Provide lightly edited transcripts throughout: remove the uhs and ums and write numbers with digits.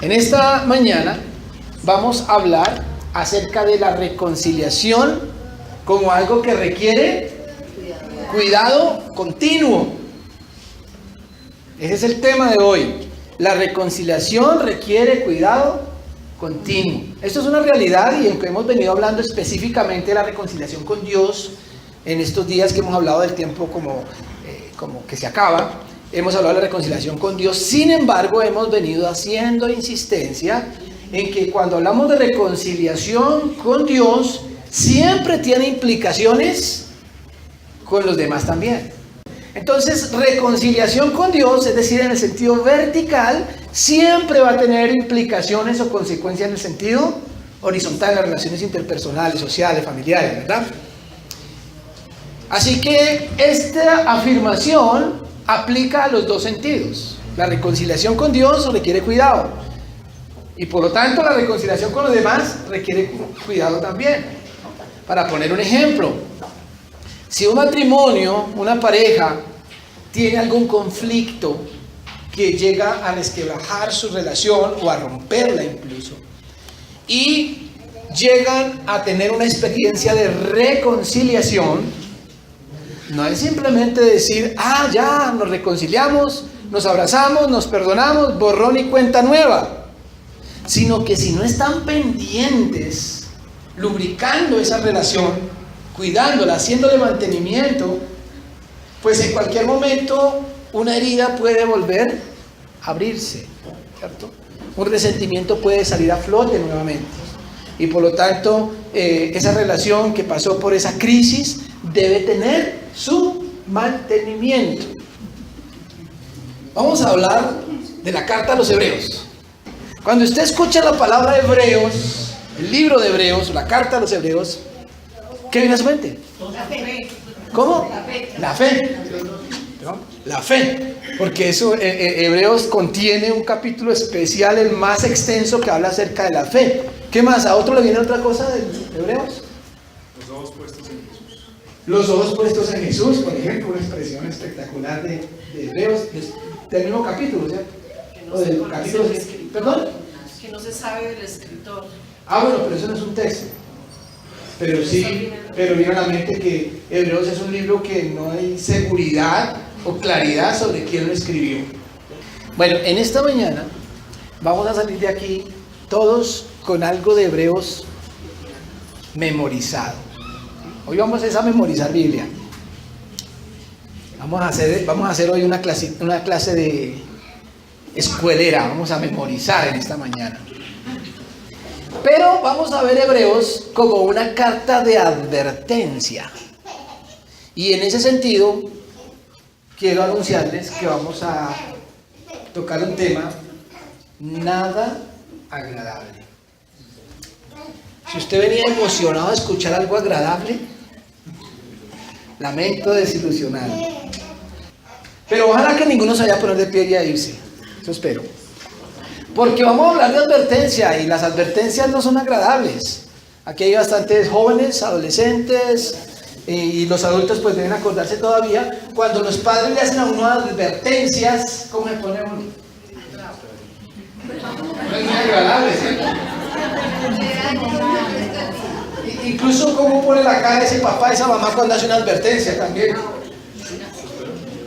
En esta mañana vamos a hablar acerca de la reconciliación como algo que requiere cuidado continuo. Ese es el tema de hoy. La reconciliación requiere cuidado continuo. Esto es una realidad y aunque hemos venido hablando específicamente de la reconciliación con Dios en estos días que hemos hablado del tiempo como que se acaba, hemos hablado de la reconciliación con Dios. Sin embargo, hemos venido haciendo insistencia en que cuando hablamos de reconciliación con Dios, siempre tiene implicaciones con los demás también. Entonces, reconciliación con Dios, es decir, en el sentido vertical, siempre va a tener implicaciones o consecuencias en el sentido horizontal, en las relaciones interpersonales, sociales, familiares, ¿verdad? Así que esta afirmación aplica a los dos sentidos. La reconciliación con Dios requiere cuidado. Y por lo tanto, la reconciliación con los demás requiere cuidado también. Para poner un ejemplo, si un matrimonio, una pareja, tiene algún conflicto que llega a resquebrajar su relación o a romperla incluso, y llegan a tener una experiencia de reconciliación, no es simplemente decir, ya, nos reconciliamos, nos abrazamos, nos perdonamos, borrón y cuenta nueva, sino que si no están pendientes, lubricando esa relación, cuidándola, haciéndole mantenimiento, pues en cualquier momento una herida puede volver a abrirse, ¿cierto? Un resentimiento puede salir a flote nuevamente. Y por lo tanto, esa relación que pasó por esa crisis debe tener su mantenimiento. Vamos a hablar de la carta a los Hebreos. Cuando usted escucha la palabra Hebreos, el libro de Hebreos, la carta a los Hebreos, ¿qué viene a su mente? La fe. ¿Cómo? La fe. La fe. ¿No? La fe. Porque eso, Hebreos contiene un capítulo especial, el más extenso, que habla acerca de la fe. ¿Qué más? ¿A otro le viene otra cosa de Hebreos? Los ojos puestos en Jesús. Los ojos puestos en Jesús, por ejemplo, una expresión espectacular de Hebreos, del mismo capítulo, ¿cierto? Que no O se del conoce capítulo. el escritor. ¿Perdón? Que no se sabe del escritor. Bueno, pero eso no es un texto. Pero sí, pero viene a la mente que Hebreos es un libro que no hay seguridad o claridad sobre quién lo escribió. Bueno, en esta mañana vamos a salir de aquí todos con algo de Hebreos memorizado. Hoy vamos a memorizar Biblia. Vamos a hacer hoy una clase de escuelera. Vamos a memorizar en esta mañana. Pero vamos a ver Hebreos como una carta de advertencia. Y en ese sentido, quiero anunciarles que vamos a tocar un tema nada agradable. Si usted venía emocionado a escuchar algo agradable, lamento desilusionar. Pero ojalá que ninguno se vaya a poner de pie y a irse. Eso espero. Porque vamos a hablar de advertencia y las advertencias no son agradables. Aquí hay bastantes jóvenes, adolescentes y los adultos pues deben acordarse todavía. Cuando los padres le hacen a uno advertencias, ¿cómo se pone uno? No es muy agradable, ¿cierto? Incluso cómo pone la cara ese papá, esa mamá cuando hace una advertencia también.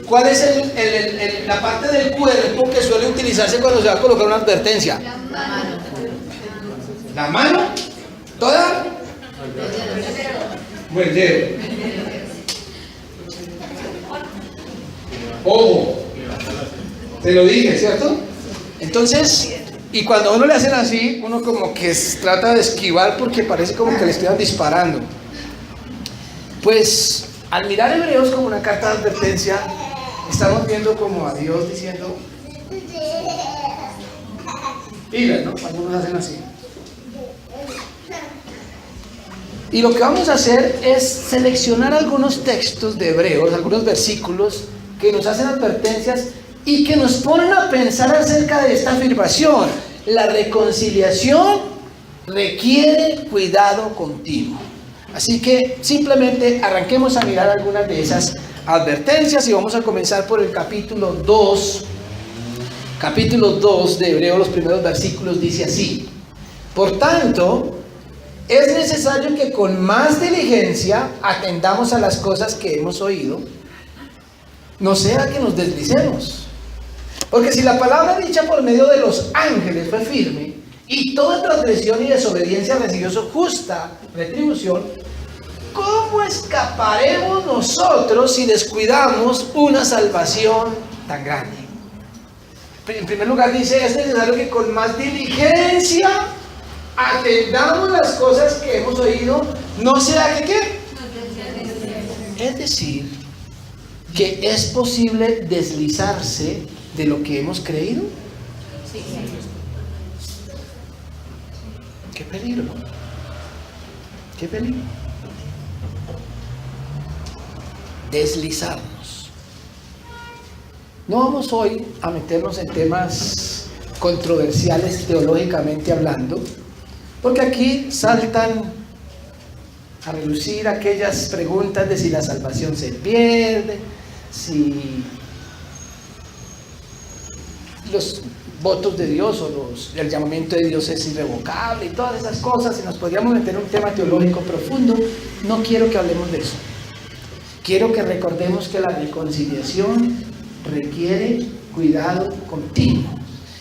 ¿Cuál es la parte del cuerpo que suele utilizarse cuando se va a colocar una advertencia? La mano. ¿La mano? ¿Toda? O el dedo. Ojo. Te lo dije, ¿cierto? Entonces, y cuando a uno le hacen así, uno como que trata de esquivar porque parece como que le estuvieran disparando. Pues, al mirar Hebreos como una carta de advertencia, estamos viendo como a Dios diciendo, pilas, ¿no? Algunos hacen así. Y lo que vamos a hacer es seleccionar algunos textos de Hebreos, algunos versículos que nos hacen advertencias y que nos ponen a pensar acerca de esta afirmación. La reconciliación requiere cuidado continuo. Así que simplemente arranquemos a mirar algunas de esas advertencias y vamos a comenzar por el capítulo 2 capítulo 2 de Hebreos, los primeros versículos, dice así: por tanto, es necesario que con más diligencia atendamos a las cosas que hemos oído, no sea que nos deslicemos. Porque si la palabra dicha por medio de los ángeles fue firme, y toda transgresión y desobediencia recibió su justa retribución, ¿cómo escaparemos nosotros si descuidamos una salvación tan grande? En primer lugar dice, es necesario que con más diligencia atendamos las cosas que hemos oído, no sea que ¿qué? Es decir, que es posible deslizarse de lo que hemos creído. Qué peligro, qué peligro. Deslizarnos. No vamos hoy a meternos en temas controversiales teológicamente hablando, porque aquí saltan a relucir aquellas preguntas de si la salvación se pierde, si los votos de Dios o el llamamiento de Dios es irrevocable y todas esas cosas, y nos podríamos meter en un tema teológico profundo. No quiero que hablemos de eso. Quiero que recordemos que la reconciliación requiere cuidado continuo.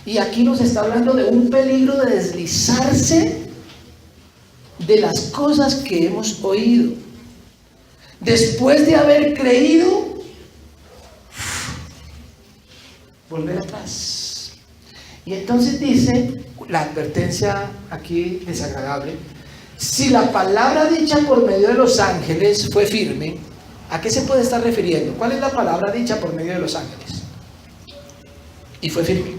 Y aquí nos está hablando de un peligro de deslizarse de las cosas que hemos oído. Después de haber creído, volver atrás. Y entonces dice, la advertencia aquí desagradable: si la palabra dicha por medio de los ángeles fue firme, ¿a qué se puede estar refiriendo? ¿Cuál es la palabra dicha por medio de los ángeles? Y fue firme.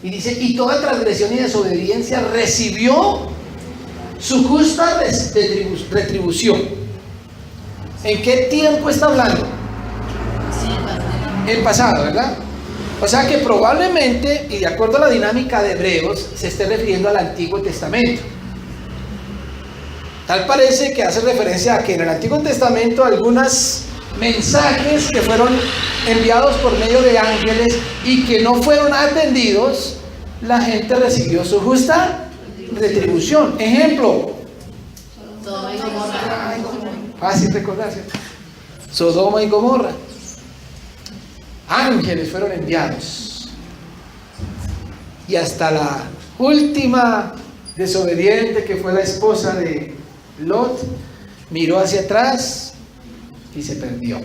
Y dice, y toda transgresión y desobediencia recibió su justa retribución. ¿En qué tiempo está hablando? En pasado, ¿verdad? O sea que probablemente, y de acuerdo a la dinámica de Hebreos, se esté refiriendo al Antiguo Testamento. Tal parece que hace referencia a que en el Antiguo Testamento algunos mensajes que fueron enviados por medio de ángeles y que no fueron atendidos, la gente recibió su justa retribución. Ejemplo, Sodoma y Gomorra. fácil recordarse. Sodoma y Gomorra. Ángeles fueron enviados. Y hasta la última desobediente, que fue la esposa de Lot, miró hacia atrás y se perdió.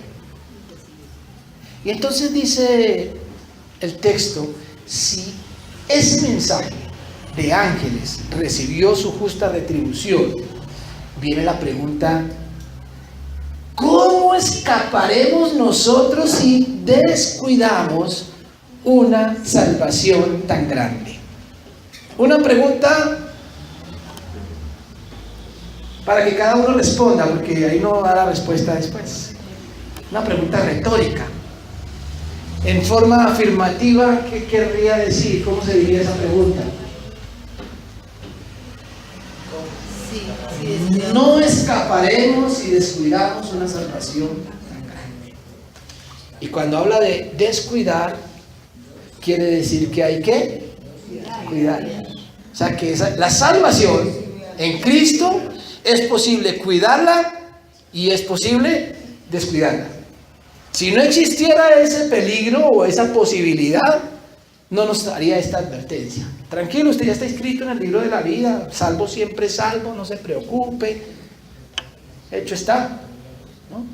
Y entonces dice el texto, si ese mensaje de ángeles recibió su justa retribución, viene la pregunta: ¿cómo escaparemos nosotros si descuidamos una salvación tan grande? Una pregunta para que cada uno responda, porque ahí no da la respuesta después. Una pregunta retórica. En forma afirmativa, ¿qué querría decir? ¿Cómo se diría esa pregunta? No escaparemos si descuidamos una salvación tan grande. Y cuando habla de descuidar, quiere decir que hay que cuidar. O sea que la salvación en Cristo es posible cuidarla y es posible descuidarla. Si no existiera ese peligro o esa posibilidad, no nos daría esta advertencia. Tranquilo, usted ya está inscrito en el libro de la vida, salvo siempre salvo, no se preocupe, hecho está, ¿no?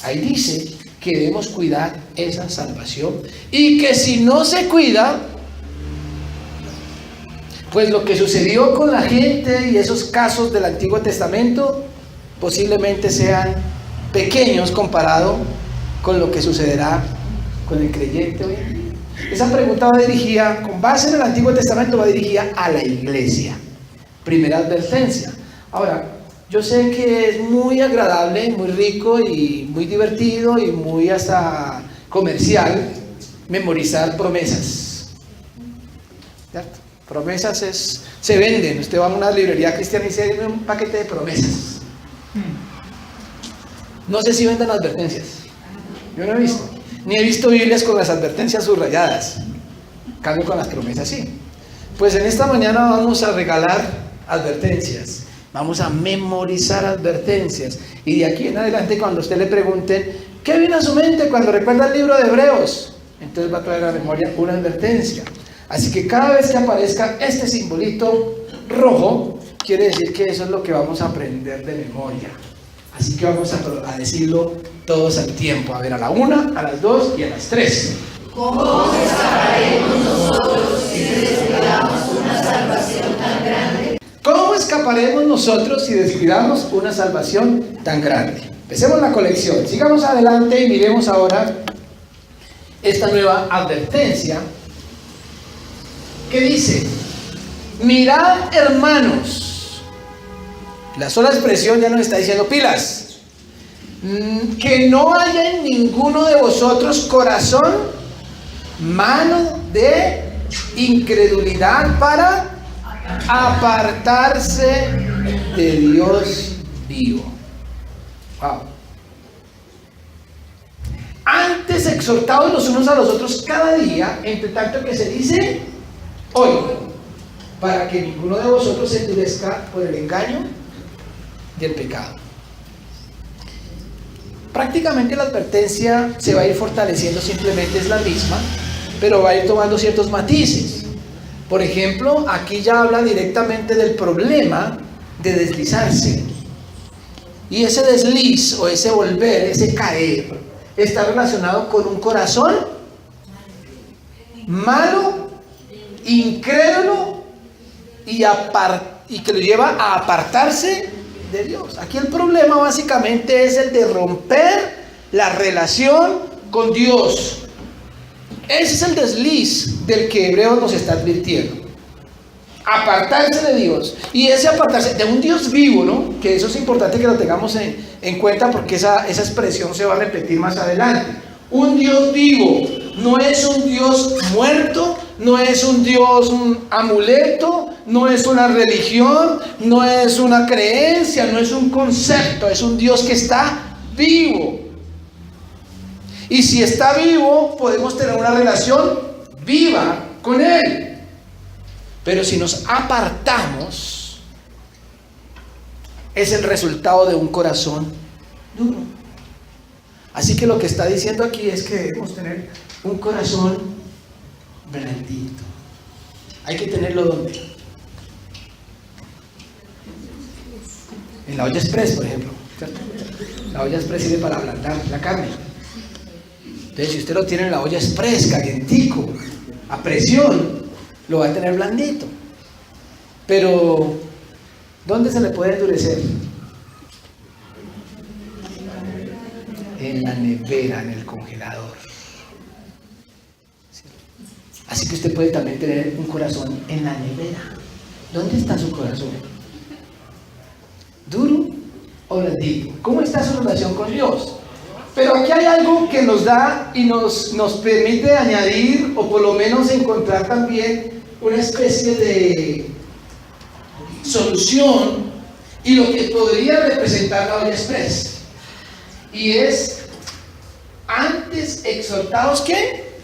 Ahí dice que debemos cuidar esa salvación y que si no se cuida, pues lo que sucedió con la gente y esos casos del Antiguo Testamento posiblemente sean pequeños comparado con lo que sucederá con el creyente hoy en día. Esa pregunta va dirigida, con base en el Antiguo Testamento, va dirigida a la iglesia. Primera advertencia. Ahora, yo sé que es muy agradable, muy rico y muy divertido y muy hasta comercial memorizar promesas. ¿Cierto? Promesas se venden. Usted va a una librería cristiana y se vende un paquete de promesas. No sé si vendan advertencias. Yo no he visto. Ni he visto Biblias con las advertencias subrayadas. Cambio con las promesas, sí. Pues en esta mañana vamos a regalar advertencias. Vamos a memorizar advertencias. Y de aquí en adelante, cuando a usted le pregunten, ¿qué viene a su mente cuando recuerda el libro de Hebreos? Entonces va a traer a la memoria una advertencia. Así que cada vez que aparezca este simbolito rojo, quiere decir que eso es lo que vamos a aprender de memoria. Así que vamos a decirlo todos al tiempo. A ver, a la 1, a las 2 y a las 3. ¿Cómo escaparemos nosotros si descuidamos una salvación tan grande? ¿Cómo escaparemos nosotros si descuidamos una salvación tan grande? Empecemos la colección. Sigamos adelante y miremos ahora esta nueva advertencia que dice: mirad, hermanos. La sola expresión ya nos está diciendo pilas. Que no haya en ninguno de vosotros corazón, mano de incredulidad para apartarse de Dios vivo. Wow. Antes exhortados los unos a los otros cada día, entre tanto que se dice hoy, para que ninguno de vosotros se endurezca por el engaño del pecado. Prácticamente la advertencia se va a ir fortaleciendo, simplemente es la misma, pero va a ir tomando ciertos matices. Por ejemplo, aquí ya habla directamente del problema de deslizarse. Y ese desliz o ese volver, ese caer, está relacionado con un corazón malo, incrédulo y que lo lleva a apartarse de Dios. Aquí el problema básicamente es el de romper la relación con Dios. Ese es el desliz del que Hebreos nos está advirtiendo. Apartarse de Dios. Y ese apartarse de un Dios vivo, ¿no? Que eso es importante que lo tengamos en cuenta, porque esa expresión se va a repetir más adelante. Un Dios vivo. No es un Dios muerto, no es un Dios un amuleto, no es una religión, no es una creencia, no es un concepto, es un Dios que está vivo. Y si está vivo, podemos tener una relación viva con Él. Pero si nos apartamos, es el resultado de un corazón duro. Así que lo que está diciendo aquí es que debemos tener un corazón blandito. Hay que tenerlo ¿dónde? En la olla express, por ejemplo, ¿cierto? La olla express sirve para ablandar la carne. Entonces, si usted lo tiene en la olla express, calientico, a presión, lo va a tener blandito. Pero, ¿dónde se le puede endurecer? En la nevera, en el congelador. Así que usted puede también tener un corazón en la nevera. ¿Dónde está su corazón? ¿Duro o blandito? ¿Cómo está su relación con Dios? Pero aquí hay algo que nos da y nos permite añadir, o por lo menos encontrar también una especie de solución, y lo que podría representar la olla express. Y es: antes exhortados, ¿qué?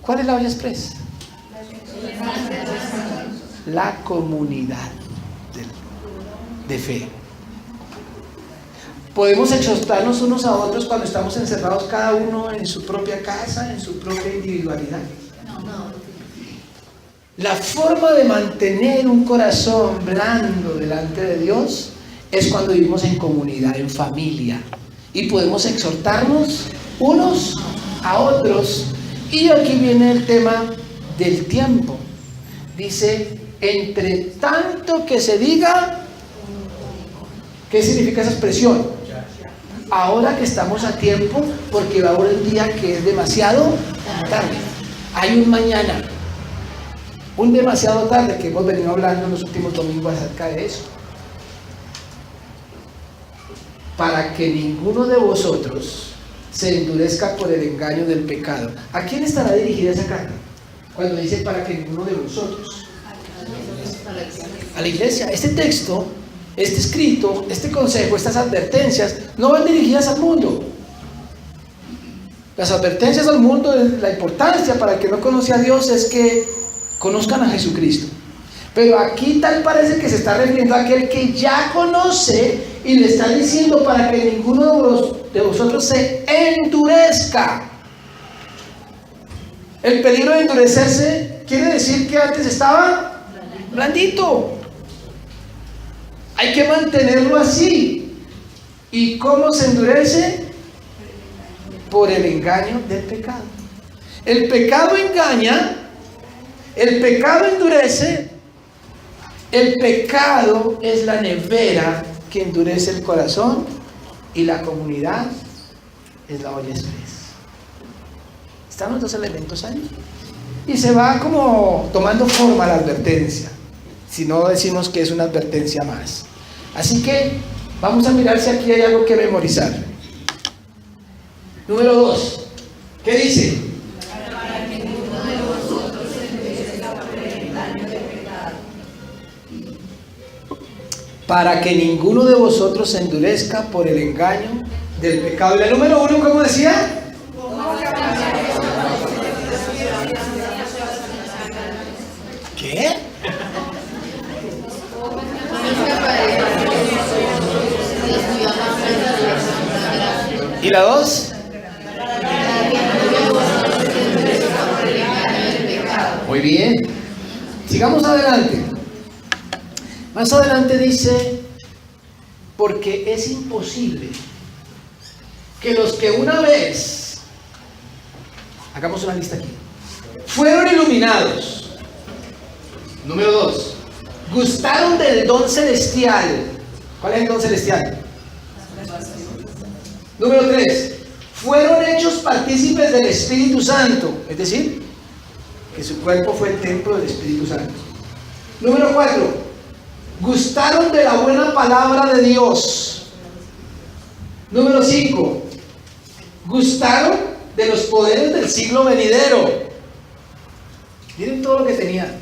¿Cuál es la olla express? La comunidad de fe. Podemos exhortarnos unos a otros cuando estamos encerrados cada uno en su propia casa, en su propia individualidad. La forma de mantener un corazón blando delante de Dios es cuando vivimos en comunidad, en familia, y podemos exhortarnos unos a otros. Y aquí viene el tema del tiempo. Dice: entre tanto que se diga. ¿Qué significa esa expresión? Ahora que estamos a tiempo, porque va a haber un día que es demasiado tarde. Hay un mañana, un demasiado tarde, que hemos venido hablando en los últimos domingos acerca de eso. Para que ninguno de vosotros se endurezca por el engaño del pecado. ¿A quién estará dirigida esa carta? Cuando dice para que ninguno de vosotros. A la iglesia. Este texto, este escrito, este consejo, estas advertencias no van dirigidas al mundo. Las advertencias al mundo, la importancia para el que no conoce a Dios es que conozcan a Jesucristo. Pero aquí tal parece que se está refiriendo a aquel que ya conoce y le está diciendo para que ninguno de vosotros se endurezca. El peligro de endurecerse quiere decir que antes estaba blandito. Hay que mantenerlo así. ¿Y cómo se endurece? Por el engaño del pecado. El pecado engaña, el pecado endurece, el pecado es la nevera que endurece el corazón y la comunidad es la olla express. Están los dos elementos ahí. Y se va como tomando forma la advertencia, si no decimos que es una advertencia más. Así que vamos a mirar si aquí hay algo que memorizar. Número 2. ¿Qué dice? Para que ninguno de vosotros se endurezca por el engaño del pecado. Y la número 1, ¿cómo decía? ¿Qué? ¿Y la 2? Muy bien. Sigamos adelante. Más adelante dice, porque es imposible que los que una vez, hagamos una lista aquí, fueron iluminados. Número 2, gustaron del don celestial. ¿Cuál es el don celestial? Número 3, fueron hechos partícipes del Espíritu Santo, es decir, que su cuerpo fue el templo del Espíritu Santo. Número 4, gustaron de la buena palabra de Dios. Número 5, gustaron de los poderes del siglo venidero. Miren todo lo que tenían.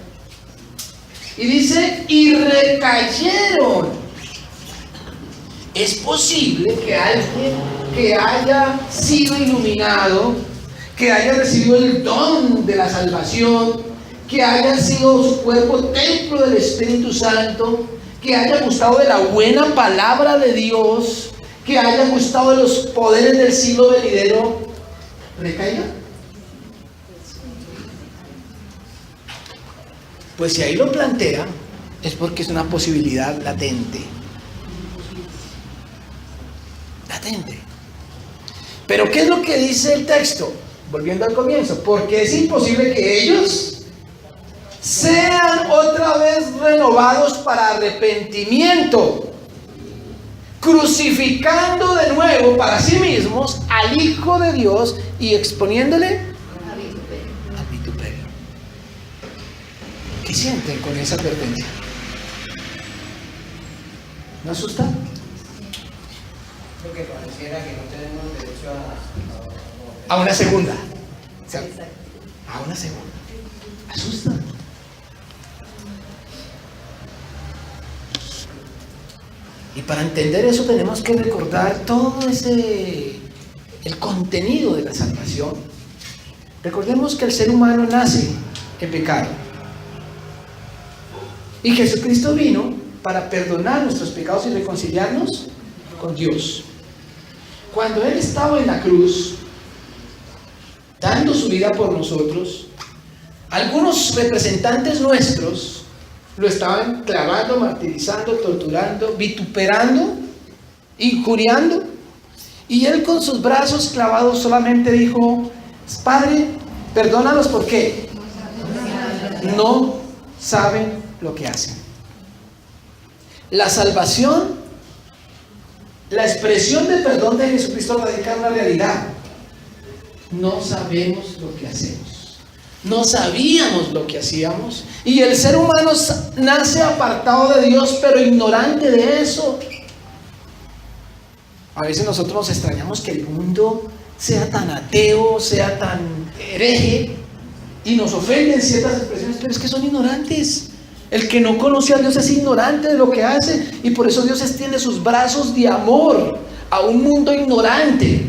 Y dice, y recayeron. Es posible que alguien que haya sido iluminado, que haya recibido el don de la salvación, que haya sido su cuerpo templo del Espíritu Santo, que haya gustado de la buena palabra de Dios, que haya gustado de los poderes del siglo venidero, recaiga. Pues si ahí lo plantea, es porque es una posibilidad latente. Latente. Pero ¿qué es lo que dice el texto? Volviendo al comienzo, porque es imposible que ellos sean otra vez renovados para arrepentimiento, crucificando de nuevo para sí mismos al Hijo de Dios y exponiéndole al vituperio. ¿Qué sienten con esa advertencia? ¿No asusta? Porque pareciera que no tenemos derecho A una segunda. O sea, a una segunda. Asusta. Y para entender eso tenemos que recordar todo el contenido de la salvación. Recordemos que el ser humano nace en pecado. Y Jesucristo vino para perdonar nuestros pecados y reconciliarnos con Dios. Cuando Él estaba en la cruz, dando su vida por nosotros, algunos representantes nuestros lo estaban clavando, martirizando, torturando, vituperando, injuriando, y Él con sus brazos clavados solamente dijo: Padre, perdónalos porque no saben lo que hacen. La salvación, la expresión de perdón de Jesucristo radica en una realidad. No sabemos lo que hacemos. No sabíamos lo que hacíamos. Y el ser humano nace apartado de Dios, pero ignorante de eso. A veces nosotros nos extrañamos que el mundo sea tan ateo, sea tan hereje, y nos ofenden ciertas expresiones, pero es que son ignorantes. El que no conoce a Dios es ignorante de lo que hace, y por eso Dios extiende sus brazos de amor a un mundo ignorante.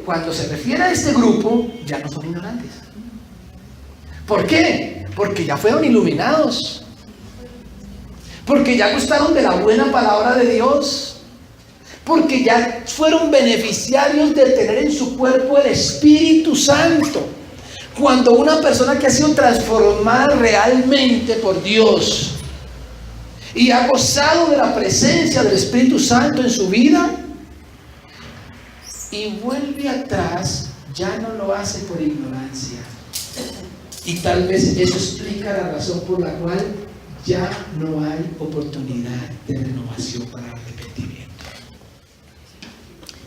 cuando se refiere a este grupo, ya no son ignorantes. ¿Por qué? Porque ya fueron iluminados. Porque ya gustaron de la buena palabra de Dios. Porque ya fueron beneficiarios de tener en su cuerpo el Espíritu Santo. Cuando una persona que ha sido transformada realmente por Dios y ha gozado de la presencia del Espíritu Santo en su vida y vuelve atrás, ya no lo hace por ignorancia. Y tal vez eso explica la razón por la cual ya no hay oportunidad de renovación para el arrepentimiento.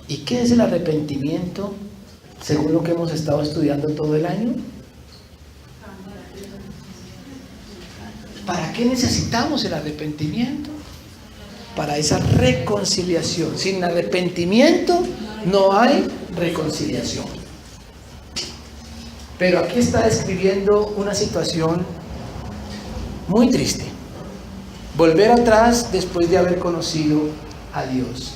¿Y qué es el arrepentimiento según lo que hemos estado estudiando todo el año? ¿Para qué necesitamos el arrepentimiento? Para esa reconciliación. Sin arrepentimiento no hay reconciliación. Pero aquí está describiendo una situación muy triste. Volver atrás después de haber conocido a Dios.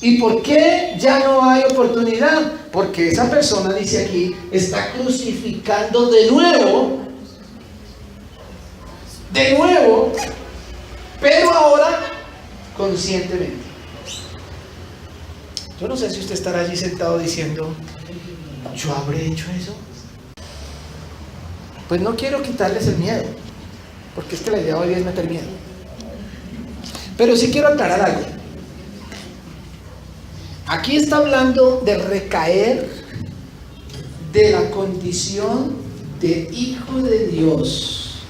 ¿Y por qué ya no hay oportunidad? Porque esa persona, dice aquí, está crucificando de nuevo, pero ahora conscientemente. Yo no sé si usted estará allí sentado diciendo, ¿yo habré hecho eso? Pues no quiero quitarles el miedo, porque es que la idea hoy es meter miedo. Pero sí quiero aclarar algo. Aquí está hablando de recaer de la condición de hijo de Dios.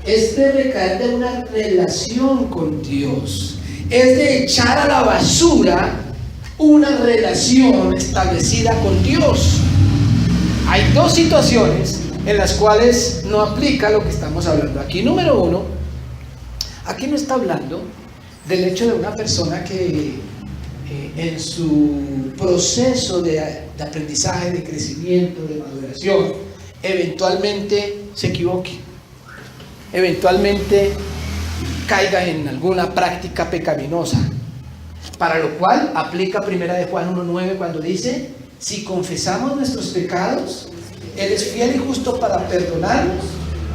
Es de recaer de una relación con Dios. Es de echar a la basura una relación establecida con Dios. Hay dos situaciones en las cuales no aplica lo que estamos hablando aquí. Número uno, aquí no está hablando del hecho de una persona que en su proceso de aprendizaje, de crecimiento, de maduración, eventualmente se equivoque, eventualmente caiga en alguna práctica pecaminosa, para lo cual aplica 1 de Juan 1:9 cuando dice: si confesamos nuestros pecados, Él es fiel y justo para perdonarnos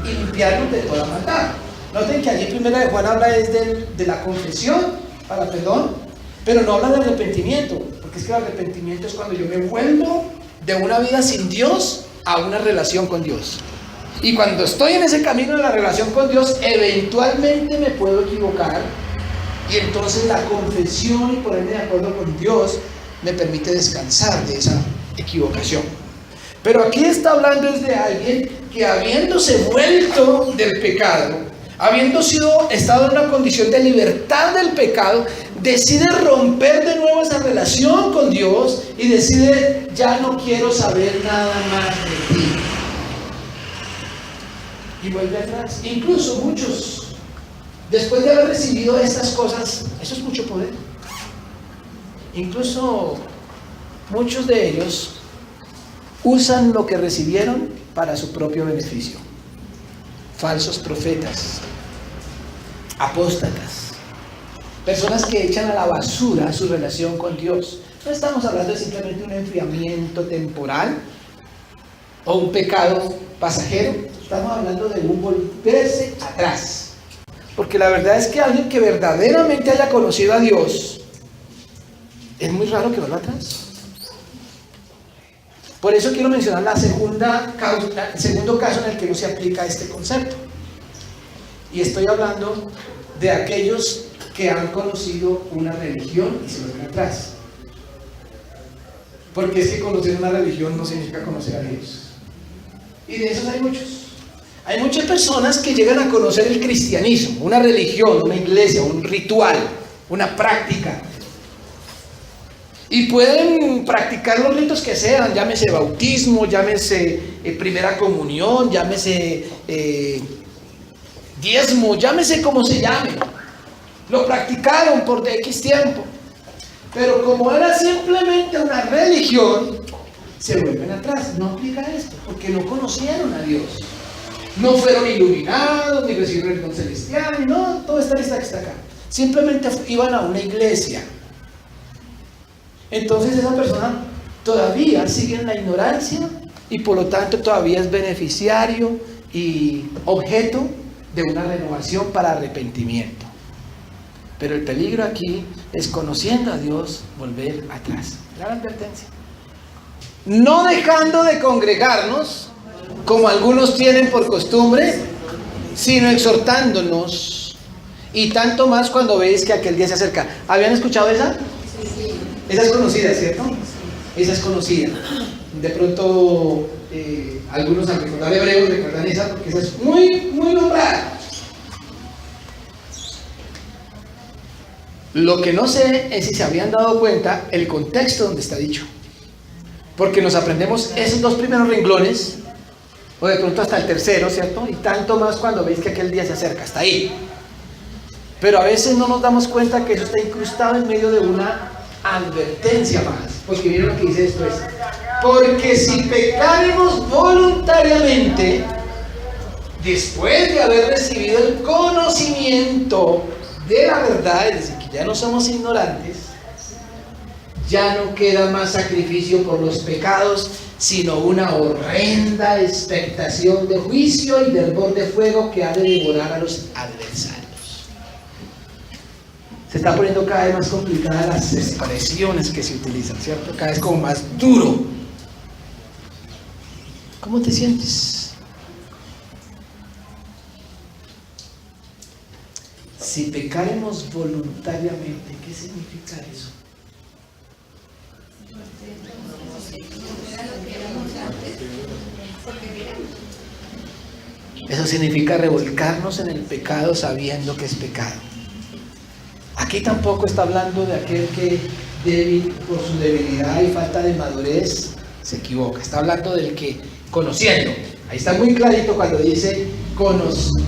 y limpiarnos de toda maldad. Noten que allí 1 de Juan habla de la confesión para perdón, pero no habla de arrepentimiento, porque es que el arrepentimiento es cuando yo me vuelvo de una vida sin Dios a una relación con Dios. Y cuando estoy en ese camino de la relación con Dios, eventualmente me puedo equivocar, y entonces la confesión y ponerme de acuerdo con Dios me permite descansar de esa equivocación. Pero aquí está hablando de alguien que, habiéndose vuelto del pecado, habiendo estado en una condición de libertad del pecado, decide romper de nuevo esa relación con Dios y decide: ya no quiero saber nada más de ti. Y vuelve atrás. Incluso muchos, después de haber recibido estas cosas, eso es mucho poder. Incluso muchos de ellos usan lo que recibieron para su propio beneficio. Falsos profetas, apóstatas, personas que echan a la basura su relación con Dios. No estamos hablando de simplemente un enfriamiento temporal o un pecado pasajero. Estamos hablando de un volverse atrás. Porque la verdad es que alguien que verdaderamente haya conocido a Dios, es muy raro que vuelva atrás. Por eso quiero mencionar el segundo caso en el que no se aplica este concepto. Y estoy hablando de aquellos que han conocido una religión y se vuelven atrás. Porque es que conocer una religión no significa conocer a Dios. Y de esos hay muchos. Hay muchas personas que llegan a conocer el cristianismo, una religión, una iglesia, un ritual, una práctica. Y pueden practicar los ritos que sean, llámese bautismo, llámese primera comunión, llámese diezmo, llámese como se llame. Lo practicaron por X tiempo. Pero como era simplemente una religión, se vuelven atrás. No aplica esto, porque no conocieron a Dios. No fueron iluminados, ni recibieron el don celestial, no, toda esta lista que está acá. Simplemente iban a una iglesia. Entonces esa persona todavía sigue en la ignorancia y por lo tanto todavía es beneficiario y objeto de una renovación para arrepentimiento. Pero el peligro aquí es, conociendo a Dios, volver atrás. La advertencia. No dejando de congregarnos, como algunos tienen por costumbre, sino exhortándonos, y tanto más cuando veis que aquel día se acerca. ¿Habían escuchado esa? Esa es conocida, ¿cierto? Esa es conocida. De pronto, algunos al recordar Hebreos recuerdan esa, porque esa es muy, muy nombrada. Lo que no sé es si se habían dado cuenta el contexto donde está dicho. Porque nos aprendemos esos dos primeros renglones, o de pronto hasta el tercero, ¿cierto? Y tanto más cuando veis que aquel día se acerca, hasta ahí. Pero a veces no nos damos cuenta que eso está incrustado en medio de una advertencia más. Porque miren lo que dice después. Porque si pecaremos voluntariamente, después de haber recibido el conocimiento de la verdad, es decir, que ya no somos ignorantes, ya no queda más sacrificio por los pecados, sino una horrenda expectación de juicio y de hervor de fuego que ha de devorar a los adversarios. Se está poniendo cada vez más complicadas las expresiones que se utilizan, ¿cierto? Cada vez como más duro. ¿Cómo te sientes? Si pecaremos voluntariamente, ¿qué significa eso? Eso significa revolcarnos en el pecado sabiendo que es pecado. Aquí tampoco está hablando de aquel que débil por su debilidad y falta de madurez se equivoca. Está hablando del que conociendo. Ahí está muy clarito cuando dice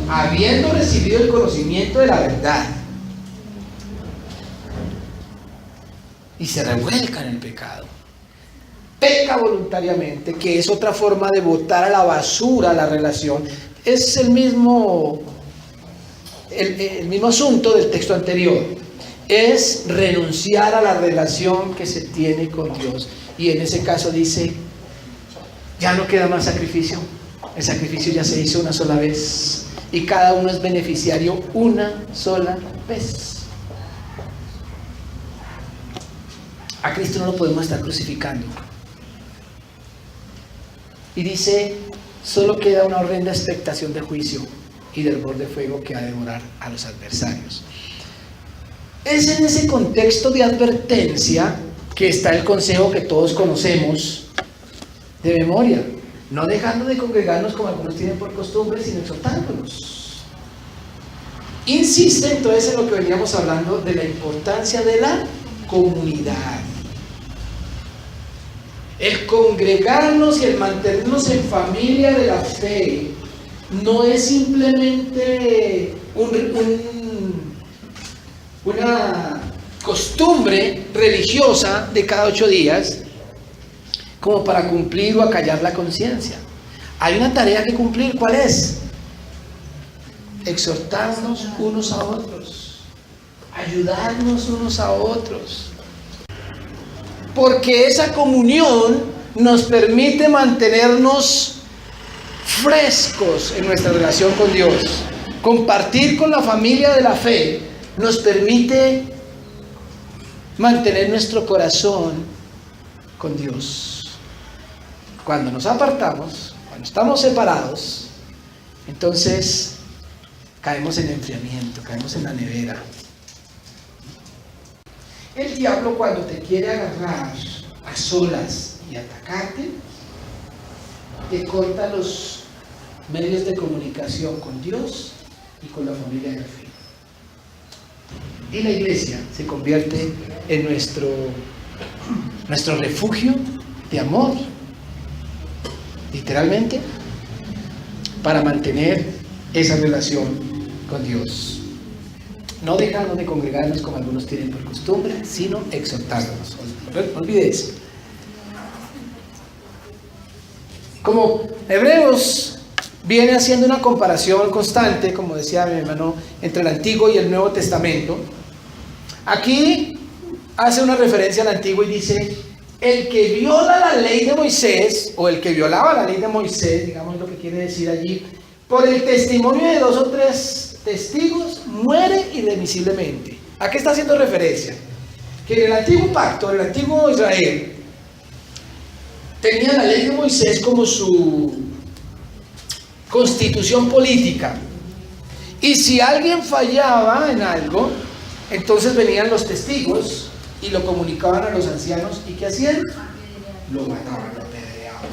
habiendo recibido el conocimiento de la verdad. Y se revuelca en el pecado. Peca voluntariamente, que es otra forma de botar a la basura la relación. Es el mismo asunto del texto anterior. Es renunciar a la relación que se tiene con Dios. Y en ese caso dice, ya no queda más sacrificio. El sacrificio ya se hizo una sola vez. Y cada uno es beneficiario una sola vez. A Cristo no lo podemos estar crucificando. Y dice, solo queda una horrenda expectación de juicio y de hervor de fuego que ha de devorar a los adversarios. Es en ese contexto de advertencia que está el consejo que todos conocemos de memoria, no dejando de congregarnos como algunos tienen por costumbre, sino exhortándonos. Insiste entonces en lo que veníamos hablando de la importancia de la comunidad. El congregarnos y el mantenernos en familia de la fe no es simplemente una costumbre religiosa de cada 8 días como para cumplir o acallar la conciencia. Hay una tarea que cumplir. ¿Cuál es? Exhortarnos unos a otros, ayudarnos unos a otros, porque esa comunión nos permite mantenernos frescos en nuestra relación con Dios. Compartir con la familia de la fe nos permite mantener nuestro corazón con Dios. Cuando nos apartamos, cuando estamos separados, entonces caemos en enfriamiento, caemos en la nevera. El diablo, cuando te quiere agarrar a solas y atacarte, te corta los medios de comunicación con Dios y con la familia de la fe. Y la iglesia se convierte en nuestro refugio de amor, literalmente, para mantener esa relación con Dios. No dejando de congregarnos como algunos tienen por costumbre, sino exhortándonos. No olvide eso. Como Hebreos viene haciendo una comparación constante, como decía mi hermano, entre el Antiguo y el Nuevo Testamento, aquí hace una referencia al Antiguo y dice, el que viola la ley de Moisés, o el que violaba la ley de Moisés, digamos lo que quiere decir allí, por el testimonio de 2 o 3 testigos, muere irremisiblemente. ¿A qué está haciendo referencia? Que en el antiguo pacto, en el antiguo Israel, tenía la ley de Moisés como su constitución política. Y si alguien fallaba en algo, entonces venían los testigos y lo comunicaban a los ancianos. ¿Y qué hacían? Lo mataban, lo apedreaban.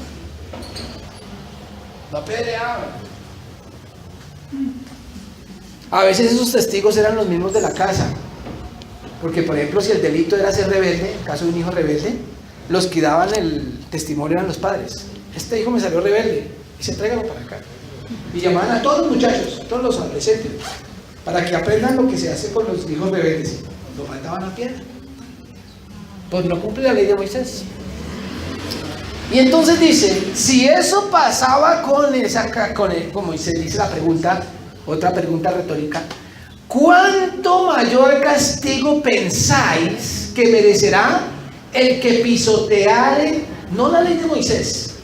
Lo apedreaban. A veces esos testigos eran los mismos de la casa. Porque, por ejemplo, si el delito era ser rebelde, en caso de un hijo rebelde, los que daban el testimonio eran los padres. Este hijo me salió rebelde, dice, tráigalo para acá. Y llamaban a todos los muchachos, a todos los adolescentes, para que aprendan lo que se hace con los hijos rebeldes. Lo mataban a piedra. Pues no cumple la ley de Moisés. Y entonces dice, si eso pasaba como Moisés, dice la pregunta, otra pregunta retórica, ¿cuánto mayor castigo pensáis que merecerá el que pisoteare, no la ley de Moisés,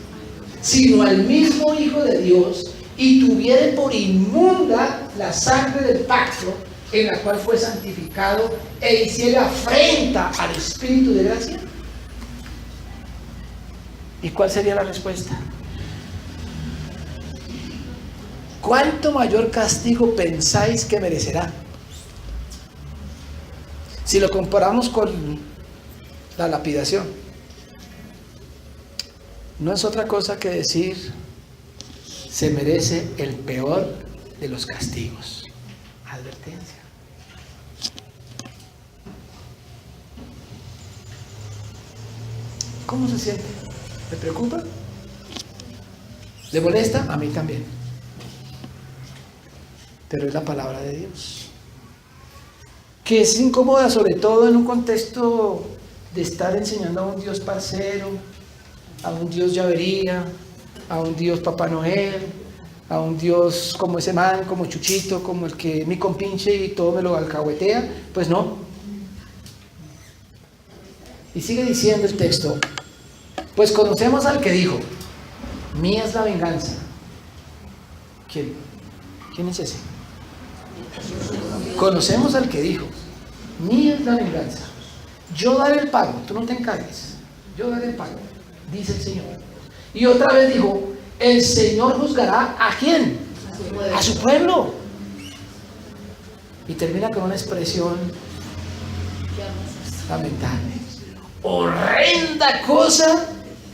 sino al mismo Hijo de Dios, y tuviere por inmunda la sangre del pacto, en la cual fue santificado, e hiciere afrenta al Espíritu de gracia? ¿Y cuál sería la respuesta? ¿Cuánto mayor castigo pensáis que merecerá? Si lo comparamos con la lapidación, no es otra cosa que decir, se merece el peor de los castigos. Advertencia. ¿Cómo se siente? ¿Le preocupa? ¿Le molesta? A mí también. Pero es la palabra de Dios, que es incómoda, sobre todo en un contexto de estar enseñando a un Dios parcero, a un Dios llavería, a un Dios Papá Noel, a un Dios como ese man, como Chuchito, como el que mi compinche y todo me lo alcahuetea. Pues no. Y sigue diciendo el texto, pues conocemos al que dijo, mía es la venganza. ¿Quién? ¿Quién es ese? Conocemos al que dijo, mía es la venganza, yo daré el pago, tú no te encargues, yo daré el pago, dice el Señor. Y otra vez dijo, el Señor juzgará ¿a quién? A su pueblo. Y termina con una expresión lamentable. Horrenda cosa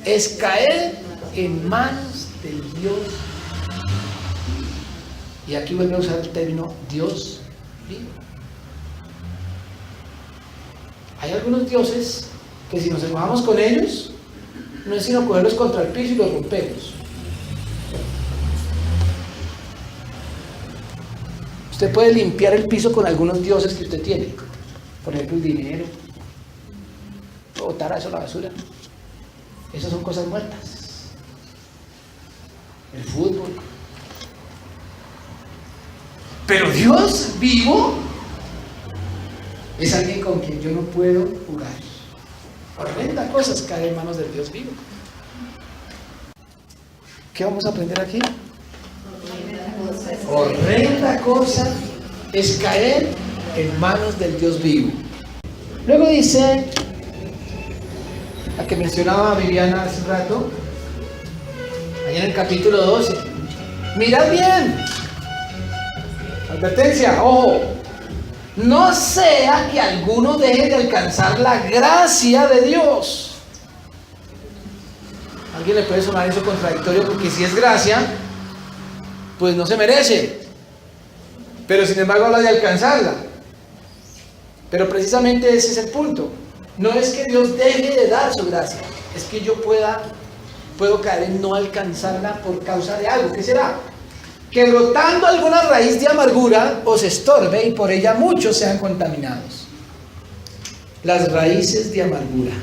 es caer en manos del Dios. Y aquí vuelve a usar el término Dios vivo. Hay algunos dioses que si nos enojamos con ellos, no es sino cogerlos contra el piso y los rompemos. Usted puede limpiar el piso con algunos dioses que usted tiene. Por ejemplo, el dinero. Botar eso a la basura. Esas son cosas muertas. El fútbol. Pero Dios vivo es alguien con quien yo no puedo jugar. Horrenda cosa es caer en manos del Dios vivo. ¿Qué vamos a aprender aquí? Horrenda cosa es caer en manos del Dios vivo. Luego dice, la que mencionaba Viviana hace un rato, allá en el capítulo 12, mirad bien. Advertencia, ojo, no sea que alguno deje de alcanzar la gracia de Dios. ¿A alguien le puede sonar eso contradictorio? Porque si es gracia, pues no se merece. Pero sin embargo habla de alcanzarla. Pero precisamente ese es el punto. No es que Dios deje de dar su gracia, es que yo puedo caer en no alcanzarla por causa de algo. ¿Qué será? Que brotando alguna raíz de amargura os estorbe y por ella muchos sean contaminados. Las raíces de amargura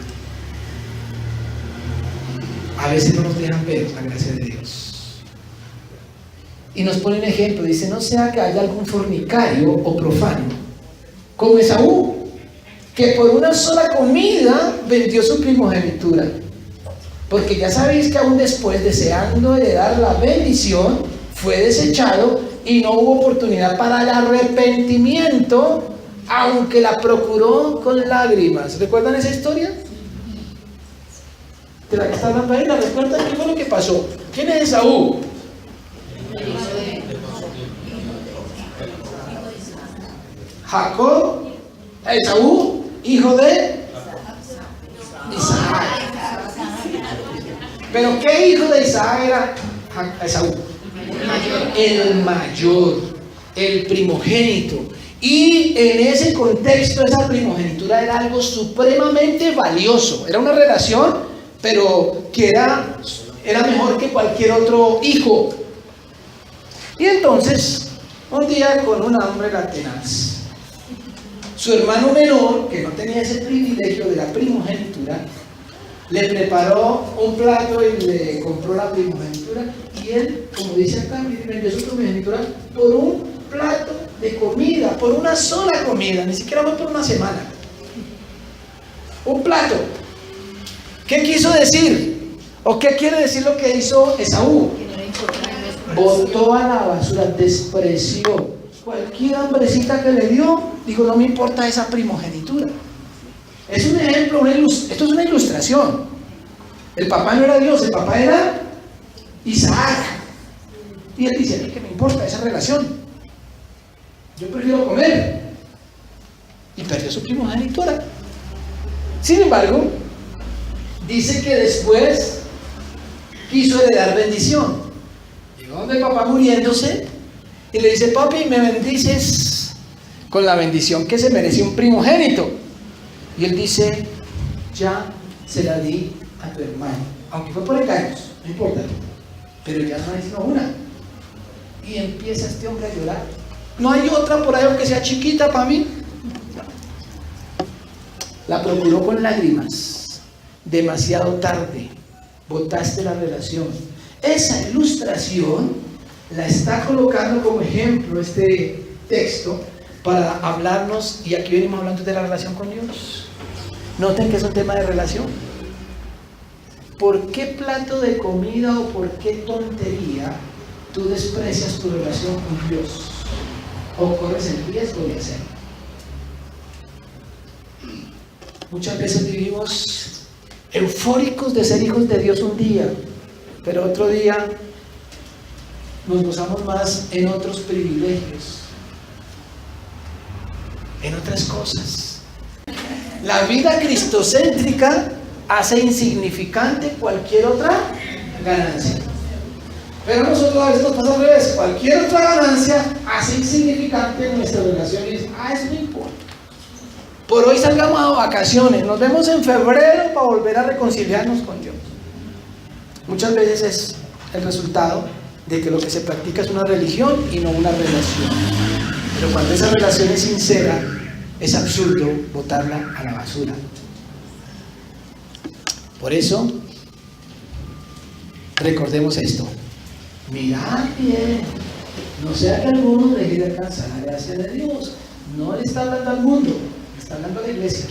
a veces no nos dejan ver la gracia de Dios. Y nos pone un ejemplo, dice, no sea que haya algún fornicario o profano como Esaú, que por una sola comida vendió su primogenitura. Porque ya sabéis que aún después, deseando heredar la bendición, fue desechado y no hubo oportunidad para el arrepentimiento, aunque la procuró con lágrimas. ¿Recuerdan esa historia? De la que está hablando ahí, ¿la recuerdan? ¿Qué fue lo que pasó? ¿Quién es Esaú? Jacob, Esaú, hijo de Isaac. ¿Pero qué hijo de Isaac era Esaú? El mayor, el primogénito. Y en ese contexto, esa primogenitura era algo supremamente valioso. Era una relación, pero que era mejor que cualquier otro hijo. Y entonces, un día con un hambre tenaz, su hermano menor, que no tenía ese privilegio de la primogenitura, le preparó un plato y le compró la primogenitura, y él, como dice acá, vendió su primogenitura por un plato de comida, por una sola comida, ni siquiera fue por una semana. Un plato. ¿Qué quiso decir? ¿O qué quiere decir lo que hizo Esaú? Botó a la basura, despreció cualquier hambrecita que le dio, dijo, no me importa esa primogenitura. Es un ejemplo, esto es una ilustración. El papá no era Dios, el papá era Isaac. Y él dice, a mí que me importa esa relación, yo prefiero comer. Y perdió su primogenitura. Sin embargo, dice que después quiso heredar bendición. Llegó donde el papá muriéndose y le dice, papi, me bendices con la bendición que se merece un primogénito. Y él dice, ya se la di a tu hermano, aunque fue por engaños, no importa, pero ya no es sino una. Y empieza este hombre a llorar. No hay otra por ahí aunque sea chiquita para mí. La procuró con lágrimas, demasiado tarde, botaste la relación. Esa ilustración la está colocando como ejemplo este texto para hablarnos, y aquí venimos hablando de la relación con Dios. Noten que es un tema de relación. ¿Por qué plato de comida o por qué tontería tú desprecias tu relación con Dios? ¿O corres el riesgo de hacerlo? Muchas veces vivimos eufóricos de ser hijos de Dios un día, pero otro día nos gozamos más en otros privilegios, en otras cosas. La vida cristocéntrica hace insignificante cualquier otra ganancia. Pero a nosotros a veces nos pasa al revés. Cualquier otra ganancia hace insignificante nuestra relación y dice, eso no importa. Por hoy salgamos a vacaciones, nos vemos en febrero para volver a reconciliarnos con Dios. Muchas veces es el resultado de que lo que se practica es una religión y no una relación. Pero cuando esa relación es sincera, es absurdo botarla a la basura. Por eso, recordemos esto. Mirad bien, no sea que alguno deje de alcanzar la gracia de Dios. No le está hablando al mundo, le está hablando a la iglesia.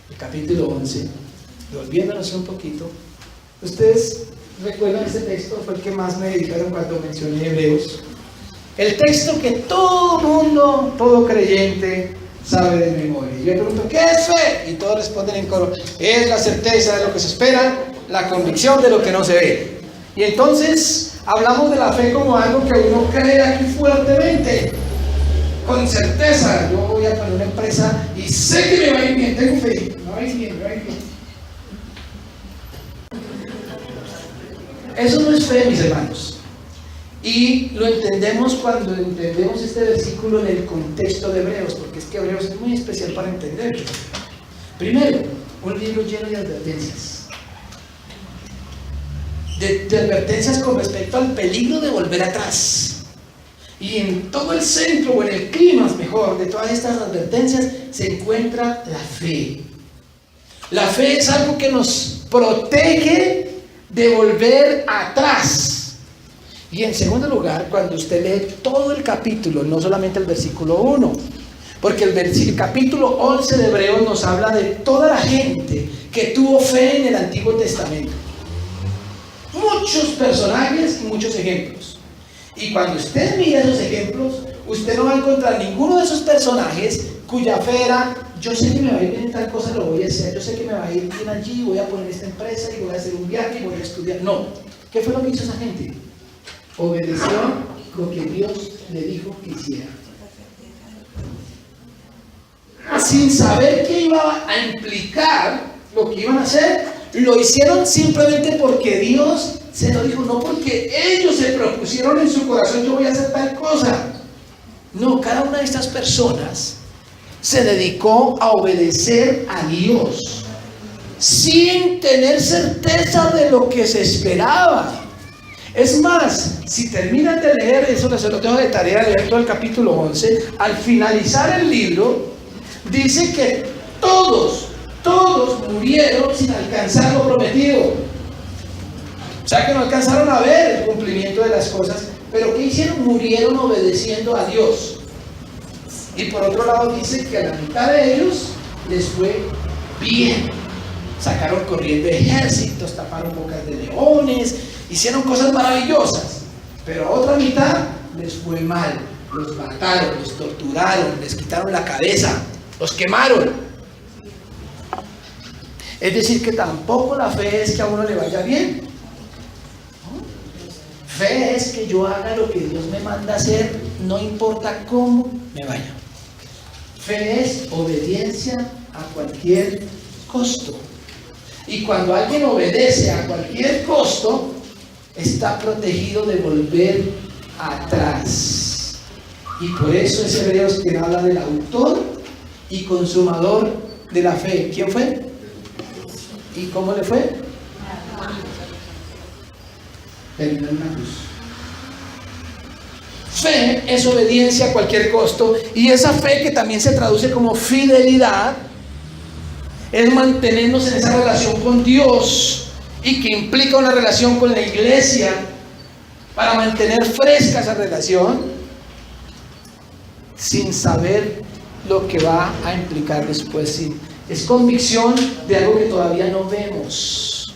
El capítulo 11, volviéndonos un poquito. Ustedes recuerdan este texto, fue el que más me dijeron cuando mencioné Hebreos. El texto que todo mundo, todo creyente sabe de memoria. Yo pregunto, ¿qué es fe? Y todos responden en coro, es la certeza de lo que se espera, la convicción de lo que no se ve. Y entonces hablamos de la fe como algo que uno cree aquí fuertemente, con certeza. Yo voy a poner una empresa y sé que me va a ir bien, tengo fe, me va a ir bien, me va a ir bien. Eso no es fe, mis hermanos. Y lo entendemos cuando entendemos este versículo en el contexto de Hebreos, porque es que Hebreos es muy especial para entenderlo. Primero, un libro lleno de advertencias. De advertencias con respecto al peligro de volver atrás. Y en todo el centro, o en el clímax mejor, de todas estas advertencias, se encuentra la fe. La fe es algo que nos protege de volver atrás. Y en segundo lugar, cuando usted lee todo el capítulo, no solamente el versículo 1, Porque el capítulo 11 de Hebreos nos habla de toda la gente que tuvo fe en el Antiguo Testamento. Muchos personajes y muchos ejemplos. Y cuando usted mira esos ejemplos, usted no va a encontrar ninguno de esos personajes cuya fe era: yo sé que me va a ir bien en tal cosa, lo voy a hacer, yo sé que me va a ir bien allí, voy a poner esta empresa y voy a hacer un viaje y voy a estudiar. No. ¿Qué fue lo que hizo esa gente? Obedeció lo que Dios le dijo que hiciera, sin saber qué iba a implicar lo que iban a hacer. Lo hicieron simplemente porque Dios se lo dijo, no porque ellos se propusieron en su corazón: yo voy a hacer tal cosa. No, cada una de estas personas se dedicó a obedecer a Dios sin tener certeza de lo que se esperaba. Es más, si terminan de leer eso, se lo dejo de tarea, leer todo el capítulo 11, al finalizar el libro, dice que todos murieron sin alcanzar lo prometido. O sea que no alcanzaron a ver el cumplimiento de las cosas, pero ¿qué hicieron? Murieron obedeciendo a Dios. Y por otro lado dice que a la mitad de ellos les fue bien. Sacaron corriendo ejércitos, taparon bocas de leones, hicieron cosas maravillosas. Pero a otra mitad les fue mal. Los mataron, los torturaron, les quitaron la cabeza, los quemaron. Es decir, que tampoco la fe es que a uno le vaya bien. Fe es que yo haga lo que Dios me manda hacer, no importa cómo me vaya. Fe es obediencia a cualquier costo. Y cuando alguien obedece a cualquier costo, está protegido de volver atrás. Y por eso es Hebreos que habla del autor y consumador de la fe. ¿Quién fue? ¿Y cómo le fue? Terminó en la cruz. Fe es obediencia a cualquier costo, y esa fe, que también se traduce como fidelidad, es mantenernos en esa relación con Dios, y que implica una relación con la iglesia para mantener fresca esa relación sin saber lo que va a implicar después. Sí, es convicción de algo que todavía no vemos.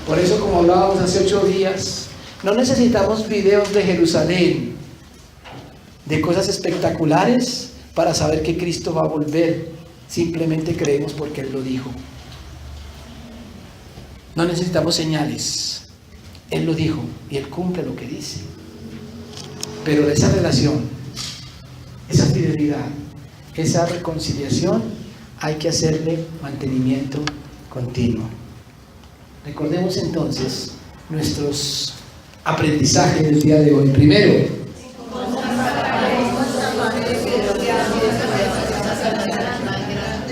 Por eso, como hablábamos hace 8 días, no necesitamos videos de Jerusalén, de cosas espectaculares, para saber que Cristo va a volver. Simplemente creemos porque Él lo dijo. No necesitamos señales. Él lo dijo y Él cumple lo que dice. Pero esa relación, esa fidelidad, esa reconciliación, hay que hacerle mantenimiento continuo. Recordemos entonces nuestros aprendizajes del día de hoy. Primero,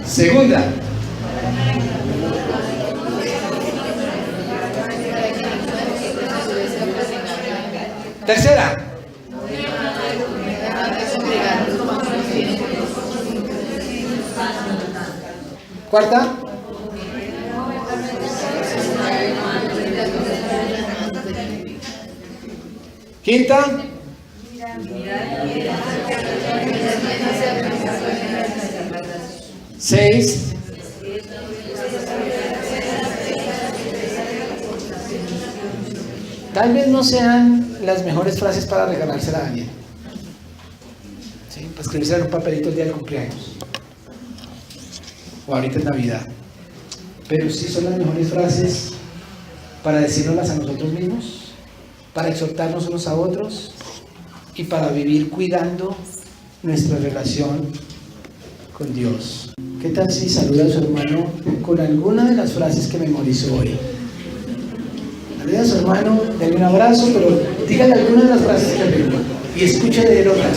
segunda, tercera, cuarta, quinta, seis, tal vez no sean las mejores frases para regalársela a alguien, ¿sí? Para escribirse en un papelito el día del cumpleaños o ahorita en Navidad, pero sí son las mejores frases para decírnoslas a nosotros mismos, para exhortarnos unos a otros y para vivir cuidando nuestra relación con Dios. ¿Qué tal si saluda a su hermano con alguna de las frases que memorizó hoy? Saluda a su hermano, denle un abrazo, pero dígale alguna de las frases que aprendió y escuche de él otra.